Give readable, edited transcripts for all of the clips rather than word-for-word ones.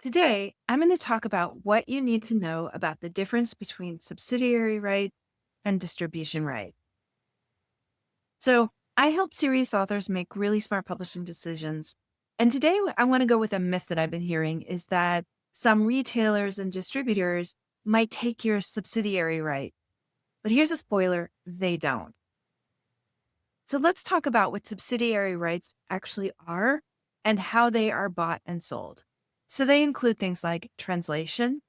Today, I'm going to talk about what you need to know about the difference between subsidiary rights and distribution rights. So, I help serious authors make really smart publishing decisions. And today, I want to go with a myth that I've been hearing is that some retailers and distributors might take your subsidiary right. But here's a spoiler, they don't. So, let's talk about what subsidiary rights actually are and how they are bought and sold. So, they include things like translation,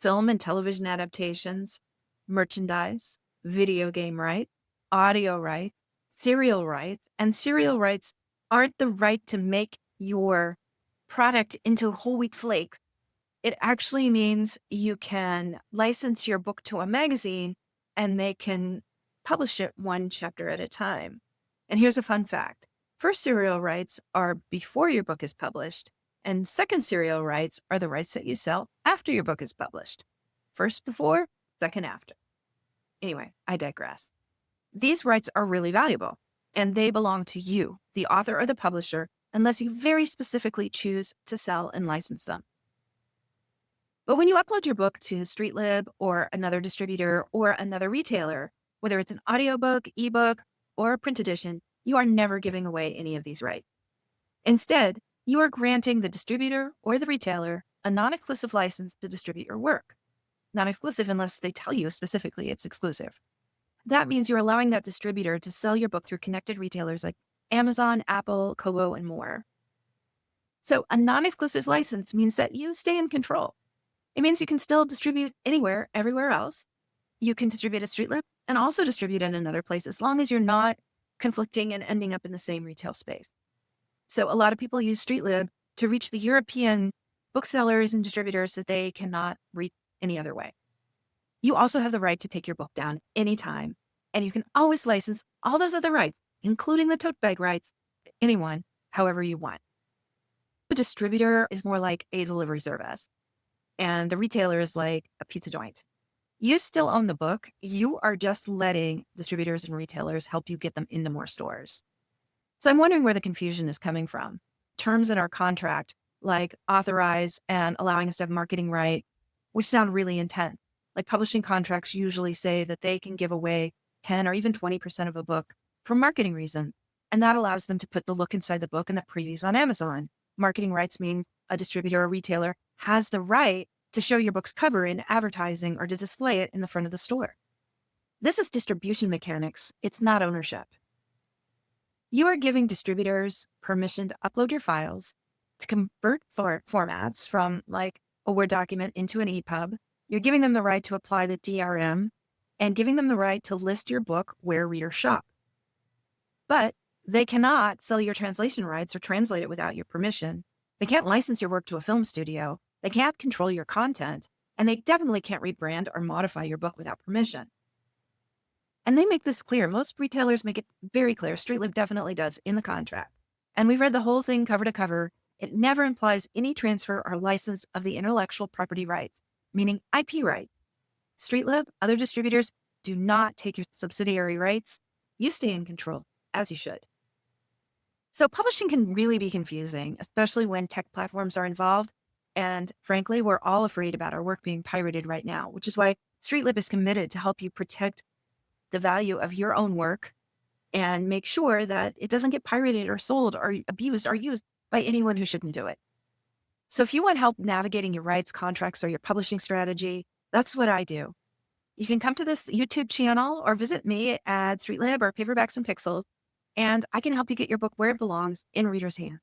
film and television adaptations, merchandise, video game rights, audio rights, serial rights, and serial rights aren't the right to make your product into whole wheat flakes. It actually means you can license your book to a magazine and they can publish it one chapter at a time. And here's a fun fact. First serial rights are before your book is published, and second serial rights are the rights that you sell after your book is published. First before, second after. Anyway, I digress. These rights are really valuable, and they belong to you, the author or the publisher, unless you very specifically choose to sell and license them. But when you upload your book to StreetLib or another distributor or another retailer, whether it's an audiobook, ebook, or a print edition, you are never giving away any of these rights. Instead, you are granting the distributor or the retailer a non-exclusive license to distribute your work. Non-exclusive unless they tell you specifically it's exclusive. That means you're allowing that distributor to sell your book through connected retailers like Amazon, Apple, Kobo, and more. So a non-exclusive license means that you stay in control. It means you can still distribute anywhere, everywhere else. You can distribute at StreetLib and also distribute in another place as long as you're not conflicting and ending up in the same retail space. So a lot of people use StreetLib to reach the European booksellers and distributors that they cannot reach any other way. You also have the right to take your book down anytime, and you can always license all those other rights, including the tote bag rights, to anyone, however you want. The distributor is more like a delivery service, and the retailer is like a pizza joint. You still own the book. You are just letting distributors and retailers help you get them into more stores. So I'm wondering where the confusion is coming from. Terms in our contract, like authorize and allowing us to have marketing right, which sound really intense. Like publishing contracts usually say that they can give away 10 or even 20% of a book for marketing reasons. And that allows them to put the look inside the book and the previews on Amazon. Marketing rights means a distributor or retailer has the right to show your book's cover in advertising or to display it in the front of the store. This is distribution mechanics. It's not ownership. You are giving distributors permission to upload your files, to convert formats from like a Word document into an EPUB. You're giving them the right to apply the DRM and giving them the right to list your book where readers shop. But they cannot sell your translation rights or translate it without your permission. They can't license your work to a film studio. They can't control your content. And they definitely can't rebrand or modify your book without permission. And they make this clear. Most retailers make it very clear. StreetLib definitely does in the contract. And we've read the whole thing cover to cover. It never implies any transfer or license of the intellectual property rights, meaning IP rights. StreetLib, other distributors do not take your subsidiary rights. You stay in control, as you should. So publishing can really be confusing, especially when tech platforms are involved. And frankly, we're all afraid about our work being pirated right now, which is why StreetLib is committed to help you protect the value of your own work and make sure that it doesn't get pirated or sold or abused or used by anyone who shouldn't do it. So if you want help navigating your rights, contracts, or your publishing strategy, that's what I do. You can come to this YouTube channel or visit me at StreetLib or Paperbacks and Pixels, and I can help you get your book where it belongs in readers' hands.